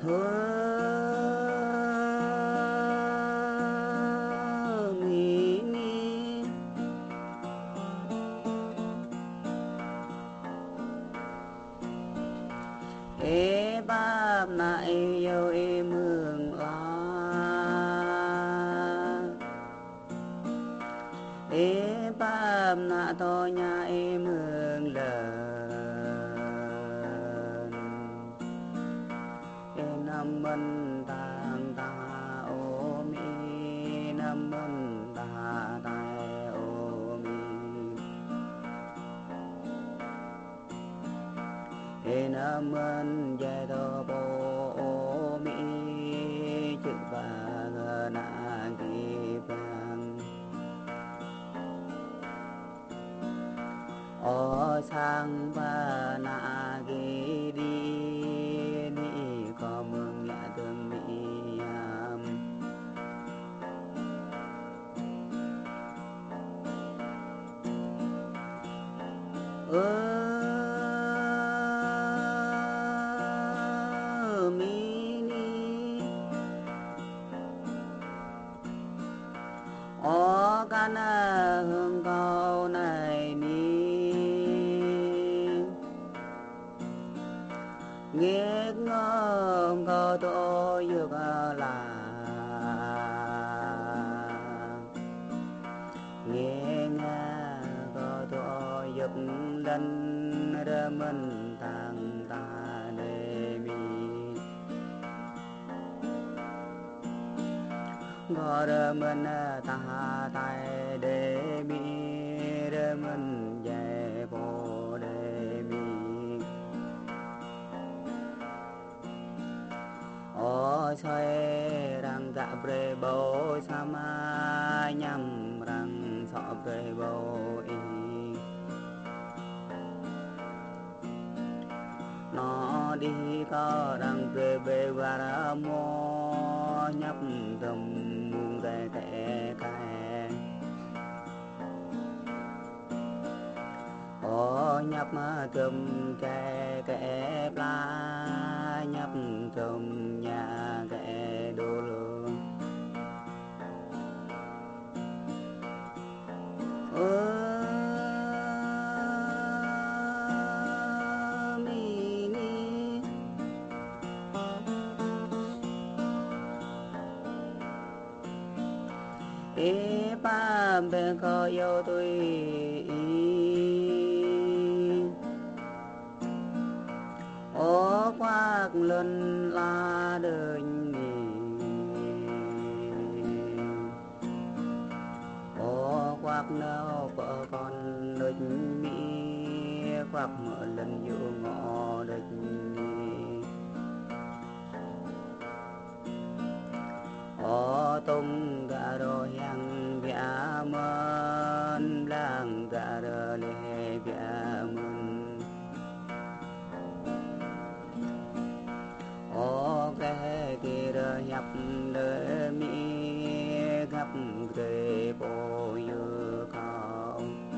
thơ mi ni ê bab na ê yêu ê mương a ê bab na to nhà ê mương lần ê nam mân tang ta ô mi nam mân ta tai ô mi ê nam mân giai đô bô ô mi chữ bà na kỳ bang ô sang ba na kỳ đi ni có mừng nhã tương mỹ mi ni ô can hương cao này mi nghe ngom cao tôi yêu là nghe nga có tôi yêu lần ra mình tang ta đề mi có ra mình ta tai đề mi ra mình về bộ đề mi ô xoay răng dạ bre bố sa ma nhằm răng sọ bre bố y nó đi có răng bre bê và ra mô nhấp tầm mùng rè kẻ kẻ ô nhấp tầm kẻ kẻ pla nhấp tầm nhà kẻ đô lương mi ni ê ba bên có yêu tôi ô khoác lần la đời nhỉ ô khoác nào vợ con đời mỹ khoác mở lần dụ ngõ đời nhỉ ô tung gà rô yang bia mơn lang gà rô lê bia mơn ô cái kia rơ nhập lơ mi gặp ghê bồ yêu không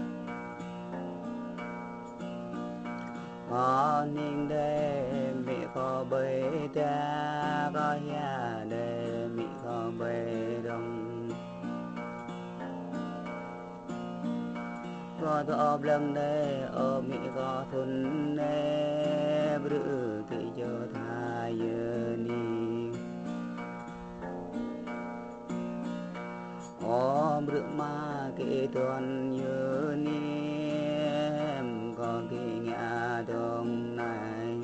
có ninh đê mi có bê ta có ya đê mi có bê đông có thọ lần đê ô mi có thun đê bự thị cho thai ni ô bự ma kê tuần như ni em có kỳ nhà đông này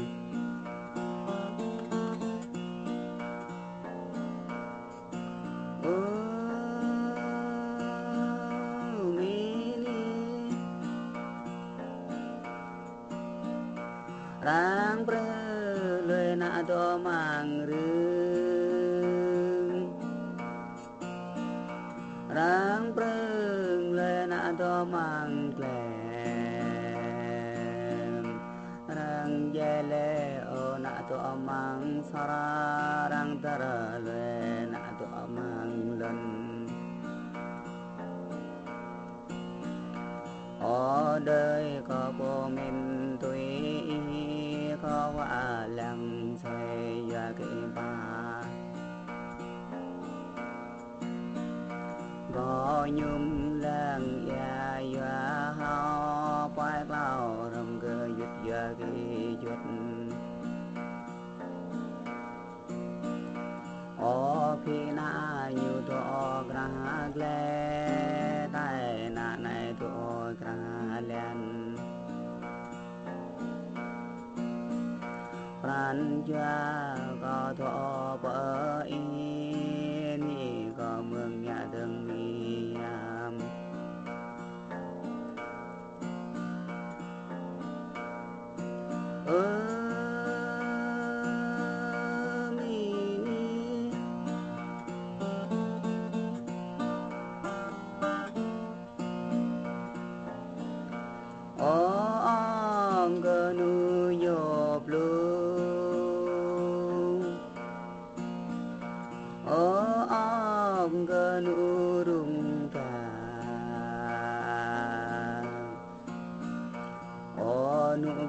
mi ni rang pre lue na do mang rương rang pre lue na do mang klem rang yele o na do mang sara rang tara lue na do mang lần ở đời có cô mình tuổi có quả lăng xoay và cái ba có nhung lăng ya ya hao phải bao rầm cơ giật và cái giật ô phi na nhiều to gra gle tai na này to gra len pran cha có thọ bờ in có mương nhà đường mi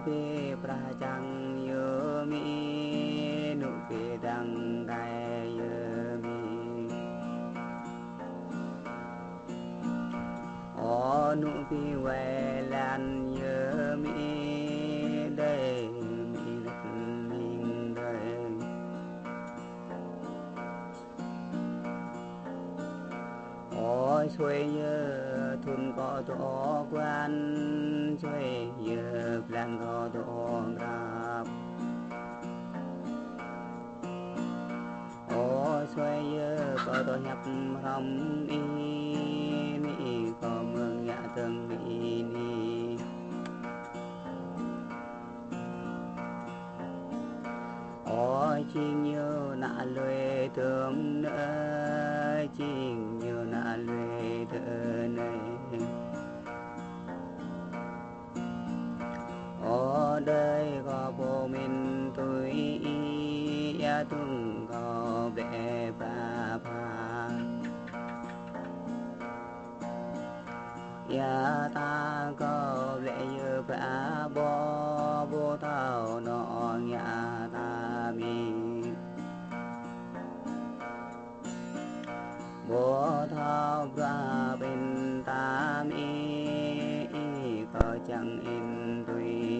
pe pra chang yo mi nu pe dang dai yo mi o nu pe we lan yo mi đây mi đất mình đây o xuôi nhớ thun có tổ quan xuôi nhớ plan có tổ grab o xuôi nhớ có tổ nhập hồng y mi có mương nhà từng mi ni o chinh nhớ nạ lưỡi thơm nữa chinh nhớ nạ lưỡi thơm này ở đây có bộ mình tôi ya tung có vẻ ba ba ya ta có vẻ như ba bo bo thao nó nhà ta mi bo thao ra bên ta mi có chẳng in tôi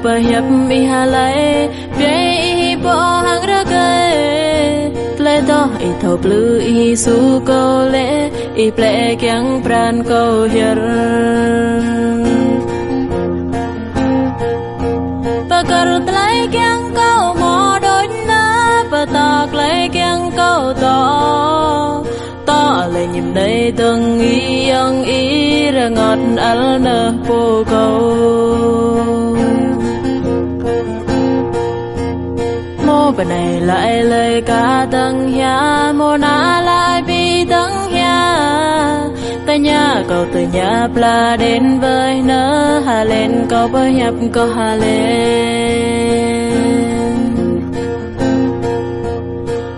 bờ hiệp mi hà lệ về bỏ hàng ra cây lệ to i thầu blue i su câu lệ i ple kyang pran câu hiệp bờ cờ lệ kyang câu mò đôi na bờ tạc lệ kyang câu to to lệ nhịp đây từng y ra ngọt al nơ po câu bên này lại lời ca tăng ya mô na lại bi tăng ya ta nhà cầu từ nhà pla đến với nỡ hà lên cầu bơi nhập cầu hà lên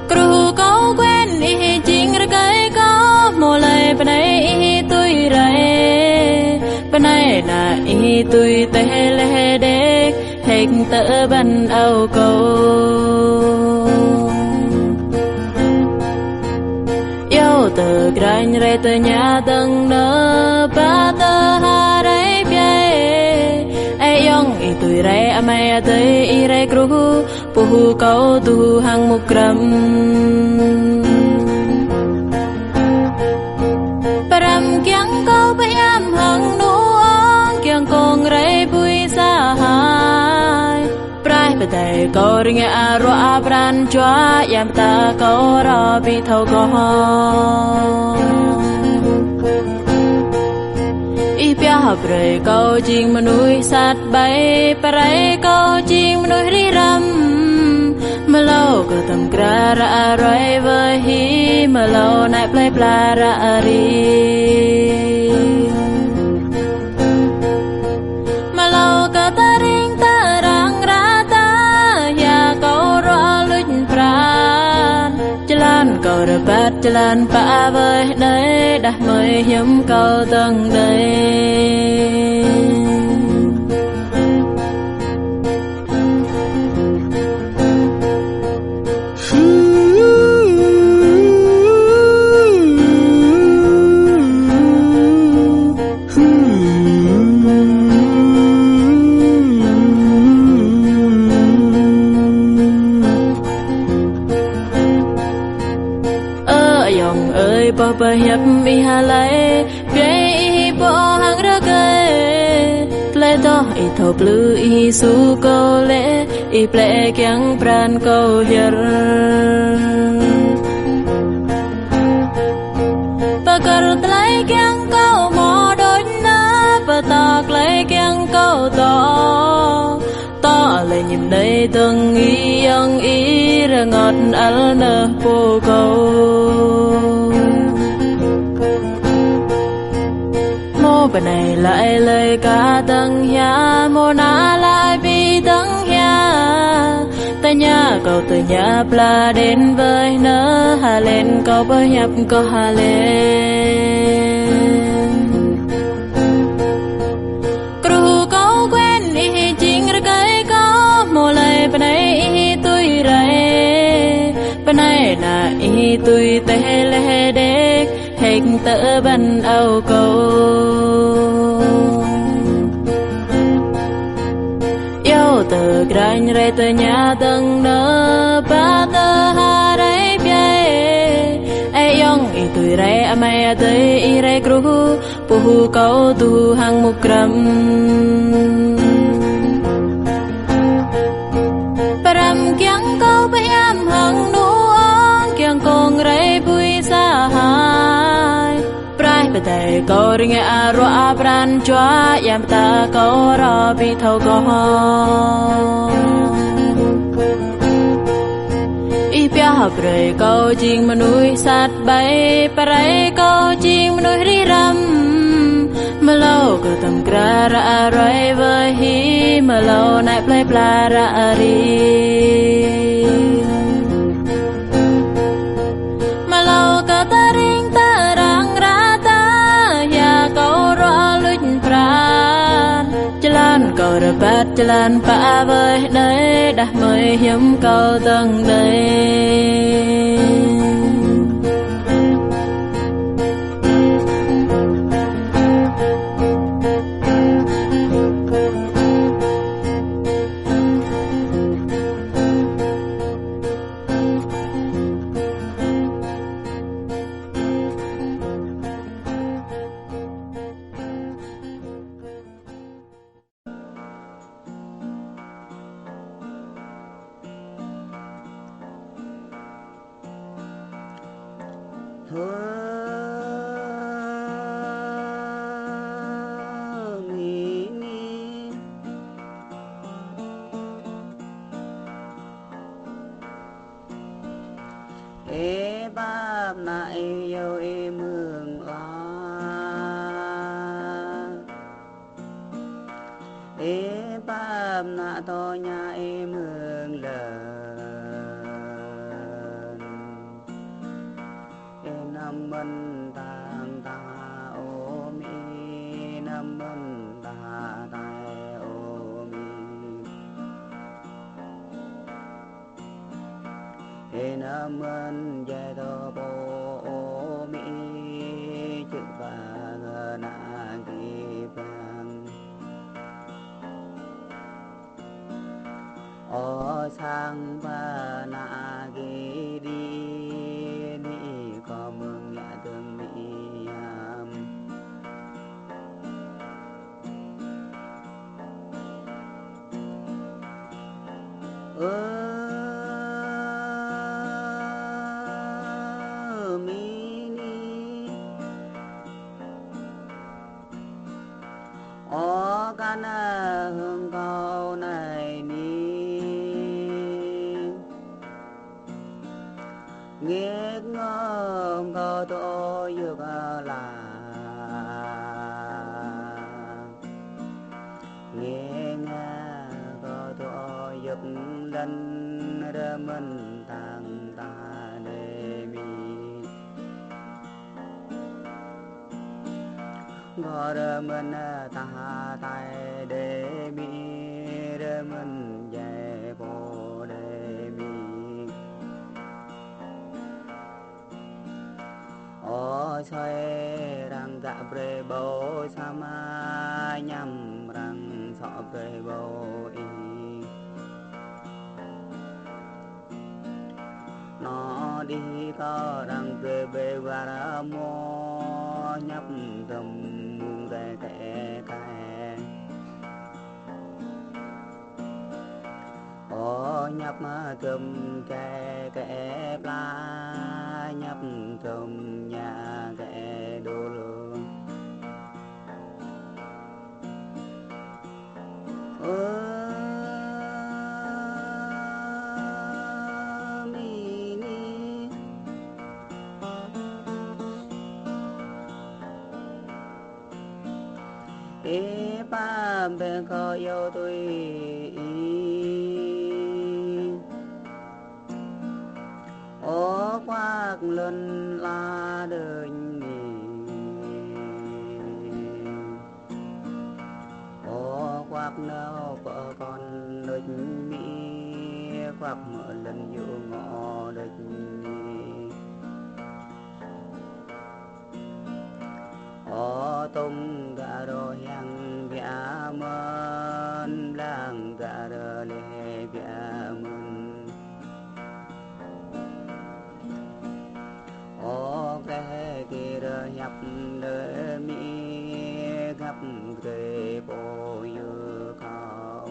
kru cầu quen y chính ra cái có mô lời bên này y tôi rầy bên này là y tôi tê lê đế hình tơ ban âu cầu yêu từ granh re từ nhà từng nơ ba tơ ha re bia ai yong i tui re amaya tui i re kru puhu kau tu hang mukram param kyang kau bayam hang nuang kyang kong re bui sa hai prai bề tay câu ring a ro a bran chua yam ta câu ro bi thâu co i pia bơi câu chim mà núi sát bay parai câu chim mà núi ri râm mà lâu cứ tầm kra ra rồi với hi mà lâu nãy play pla ra ri mà lâu cả ta ring ta rang ra ta ya câu rõ lụt pran jalan câu dapat jalan pa với đây đã mới hiếm câu tầng đây bao bờ hiệp mi hà lệ về y bộ hàng ra cây lệ to y thầu blue y su câu lệ y ple kyang pran câu hiệp bakar tlai kyang câu mò đôi na batak lệ kyang câu to lệ nhịp đây từng y yang y ra ngọt al nơ po câu bên này lại lời ca tầng nhà mô na lại bi tầng nhà ta nhà cầu từ nhà pla đến với nỡ hà lên cầu bơi nhập cầu hà lên kru cầu quen đi chính ra cái có mô lại bên này tôi rầy bên này là tôi tê lê đê hình tớ ban âu cầu yêu từ granh rây từ nhà tầng nơ ba tơ hà rây bia ai yong i tui rây amai tui i rây kru puhu kau tu hang mukram param kyang kau bayam hang nuang kyang kong rây bui sa hai bề tay câu ring aro abran chua yam ta câu ro bi thâu câu y pia học rồi câu chim mà núi sát bay parai câu chim mà núi ri râm mà lâu cứ tầm kra ra rồi với hi mà lâu nãy play pla ra ri mà lâu cả ta ring ta rang ra jalan câu dapat jalan pa với đây đã mới hiếm câu tầng đây to nhà em hương lần em năm mân tàng ta ôm y năm mân ta tay ôm y năm mân về to bộ ôm y chữ vàng na kỳ vàng ở sang và na ghi đi có mừng nhẹ tương mỹ ban hương câu này ni nghe ngóng câu tôi dược là nghe nghe câu tôi dược lần rơ mình tàng ta đề mi ngõ rơ mình ta tay đề mi rơ mình về bộ đề mi ô xoay răng dạ bre bầu sa ma nhằm răng sọ bre bầu y nó đi có răng bre bê và ra mô nhấp thầm muôn rè kẻ kẻ ô nhấp thầm kẻ kẻ pla nhấp thầm nhà kẻ đồ lương mi ni ê ba bên có yêu tôi ô quát lên la đời ô quát nấu vợ con đời mi quát mở lần vô ngõ đời ô tung gà rô yang bia mơn lang gà rô lê bia mơn ô cái kia rơ nhập đơ mi gấp ghê bồ yêu cao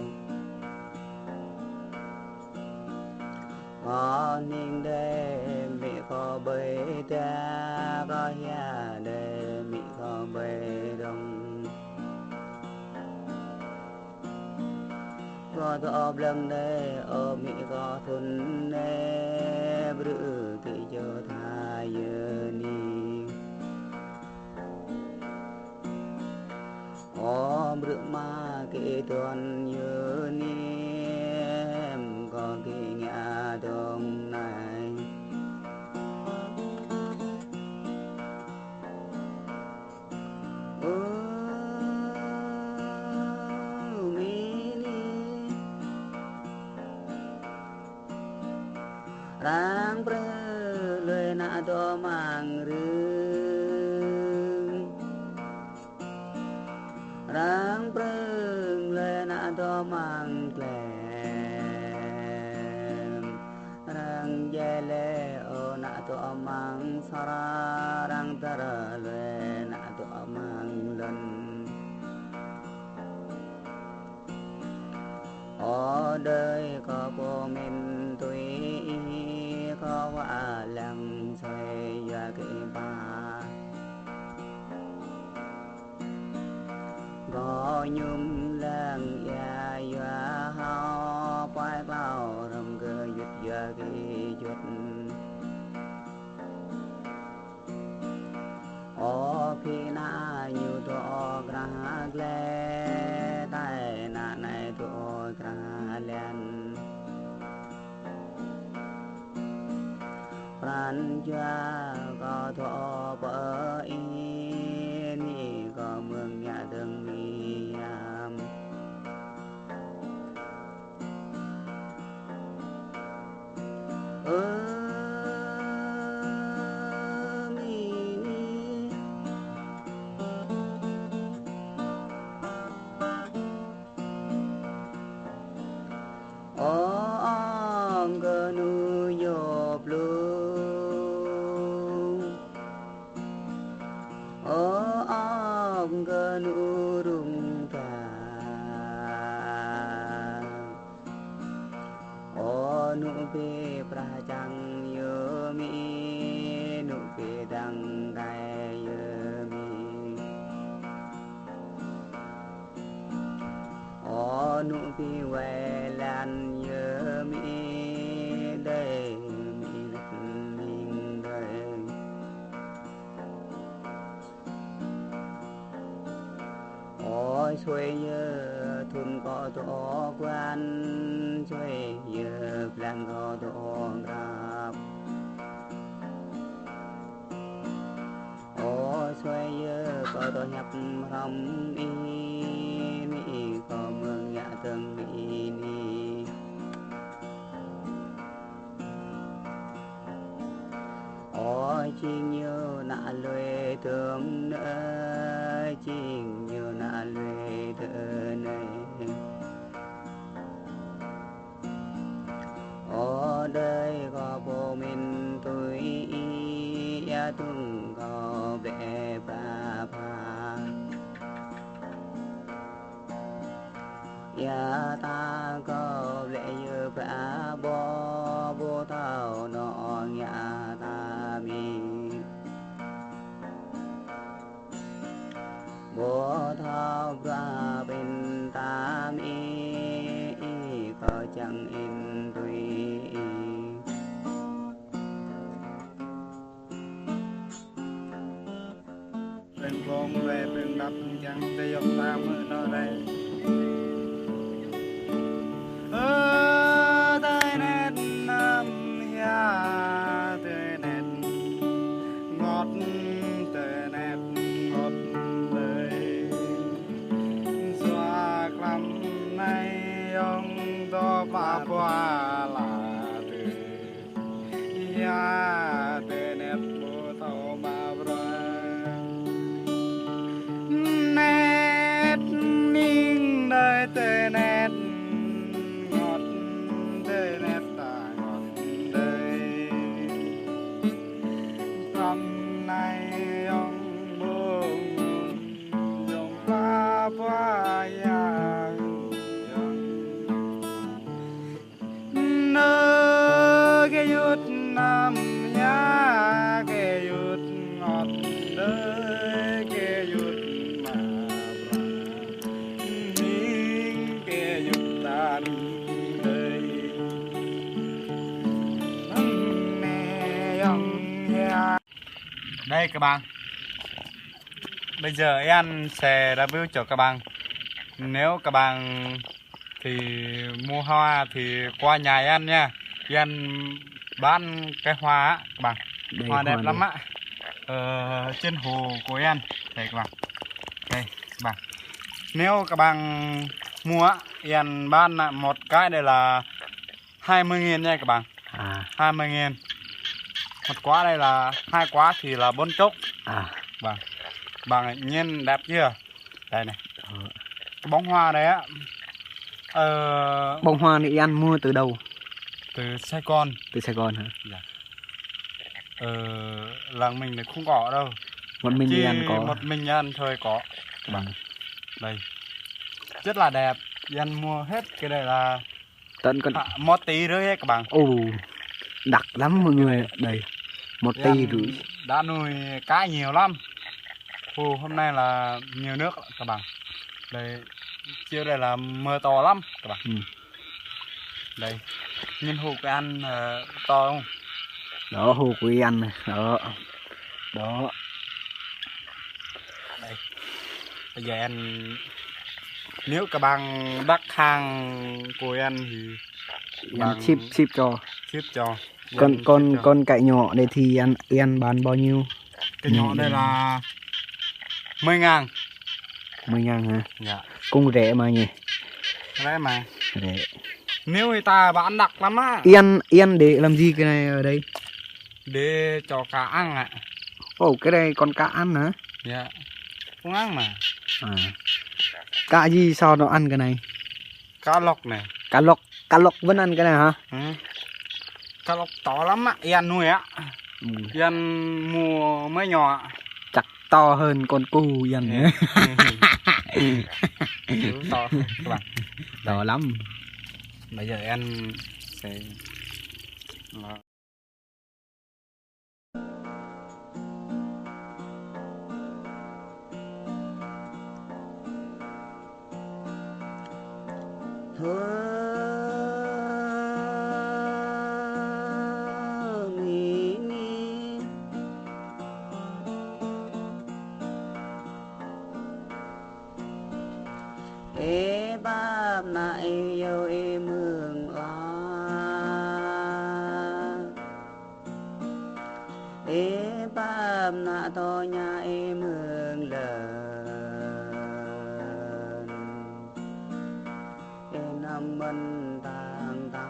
có ninh đê mi có bê ta có ya đê mi có bê đông có thọ lần đê ở mi có thuần đê bự kỳ cho thay ni ô bự ma kỳ tuần như ni em có kỳ nhà đông này rang pre lue na do mang rương rang pre lue na do mang klem rang jele o na do mang sara rang tara lue na do mang lần ở đời có cô mình tuổi có quả lăng xoay ra cái ba có nhung lăng ya ya hao phải bao rầm cơ dứt ra cái chút ô khi na nhiều to ra gle tai na này to ra len pran cha có thọ bờ y ni có mương nhà đường mi am mi ni ông cơ nu yo blue ôi xuôi nhớ thun có tổ quan xuôi nhớ plan có tổ grab ôi xuôi nhớ có tổ nhập hầm y mi có mương nhã từng mi ni ôi chinh như nạ lưỡi thương nơi chinh như nạ lưỡi thương nơi ở đây có bộ mình tôi ya tung có vẻ ba ba ya ta có vẻ như ba bo bo tao nó ya ta mi bo thao ra bên ta mi có chẳng in tùy bên con về bên đập chẳng để dọc tam ở nó đây tới nét nam ya tới nét ngọt tới nét ngọt đời xoa lắm nay ông đó ba qua là từ ya tới nét bộ tàu ba bra nét ninh đời tới nét ngọt tới nét ta ngọt đời năm nay ông buông dòng ba qua ya nơ cái yút nam ya cái yút ngọt đời cái yút mà bra ninh cái yút ta đời nè ông ya đây các bạn, bây giờ em sẽ review cho các bạn. Nếu các bạn thì mua hoa thì qua nhà em nha, em bán cái hoa á các bạn, hoa đẹp lắm á, trên hồ của em đây các bạn. Đây các bạn, nếu các bạn mua á, em bán một cái đây là 20.000 nha các bạn, 20.000. Một quả đây là 2 quả thì là 40. Vâng, bằng nhìn đẹp chưa? Đây này, cái bông hoa đấy á. bông hoa này ăn mua từ đâu? Từ Sài Gòn. Từ Sài Gòn hả? Dạ. Làng mình thì không có đâu. Một mình đi ăn có. Một mình ăn thôi có. Vâng. Đây, rất là đẹp. Ăn mua hết cái này là tận con 1 tỷ rưỡi các bạn. Ồ, đặc lắm mọi người. Đây, 1 tỷ rưỡi. Đã nuôi cá nhiều lắm. Hồ hôm nay là nhiều nước các bạn. Đây, chiều đây là mưa to lắm các bạn. Đây, nhìn hồ cái ăn to không? Đó, hồ của ăn này. Đó. Đó. Đây. Bây giờ em, nếu các bạn đặt hàng của em thì Em ship cho. Ship cho. Con cải nhỏ đây thì ăn bán bao nhiêu? Cái nhỏ đây là 10.000. 10.000 hả? Dạ. Cũng rẻ mà nhỉ? Rẻ mà. Rẻ. Nếu người ta bán đặc lắm á. Yên để làm gì cái này ở đây? Để cho cá ăn ạ. Ồ, cái này con cá ăn hả? Dạ. Cũng ăn mà. Cá gì sao nó ăn cái này? Cá lóc này. Cá lóc vẫn ăn cái này hả? Cá lóc to lắm á, Yên nuôi á. Yên mua mới nhỏ. Chắc to hơn con cu Yên nữa. To các bạn. To lắm. Bây giờ em sẽ nại yêu y mương ý bab nạ to nhà y mương lần y nam mân tàng ta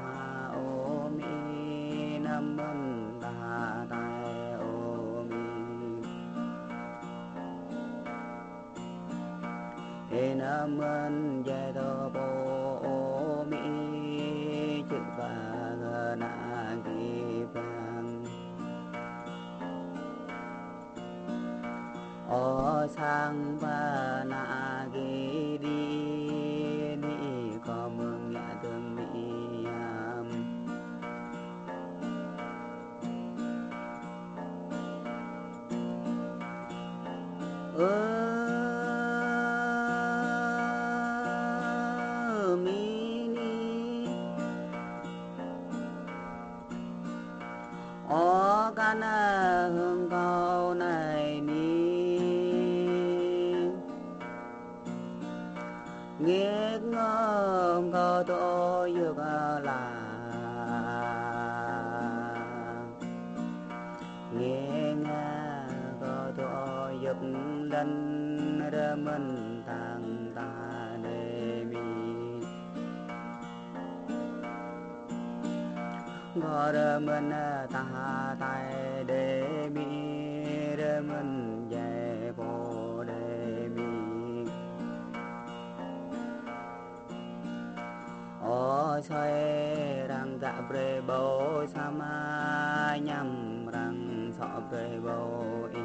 ô mi nam mân ta tai ô mi y nam mân giai đô bô ô mi chữ bà na kỳ vang ô sang ba na kỳ đi đi có mừng nhã tương mỹ mi ni ô can hương cao này mi nghe ngom có tôi yêu là nghe nga có tôi yêu lần ra mình tàng ta đề mi có ra mình ta tai đề mi ra mình về bộ đề mi ô xoay răng dạ bre bầu sa ma nhằm răng sọ bre bầu y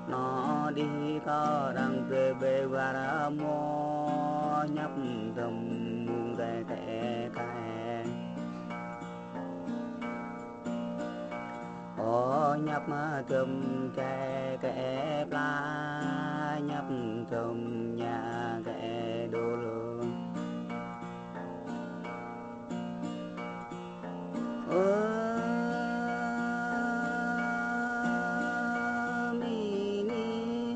nó đi có răng bre bê và ra mô nhấp tầm muôn rè kẻ kẻ ô nhấp tầm kẻ kẻ pla nhấp tầm nhà kẻ đồ lương mi ni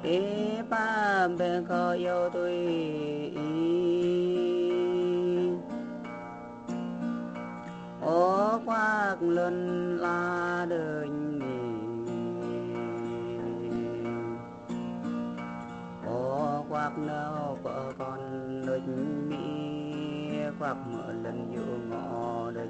ê ba bên có yêu tôi ô quát lần la đời ô quát nào vợ con đời mi quát mở lần yêu ngõ đời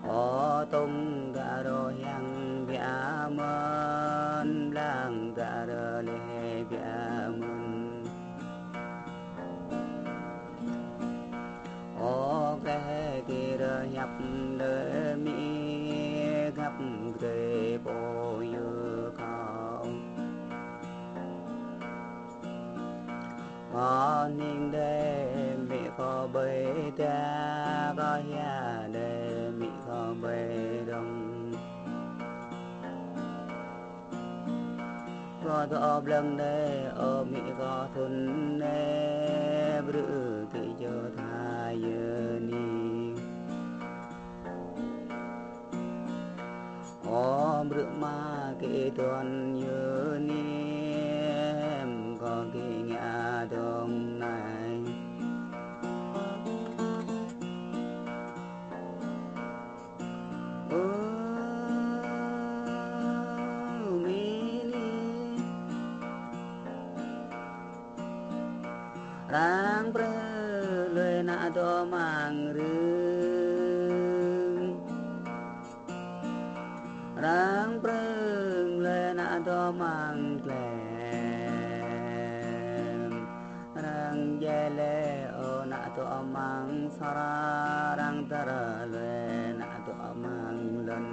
ô tung gà rô yang bia mơn lang gà rô lê bia mơn ô cái kia rơ nhập đơ mi gặp kề bồ yêu cao có ninh đê mi có bê ta có ya đê mi có bê đông có thọ lần đê ở mi có thuần đê bự thị cho thay ni ô bự ma kê tuần như ni em có kỳ nhà đông này mi ni rang pre lue na do mang rương rang pre lue na do mang klem rang yele o na do mang sara rang tara lue na do mang lần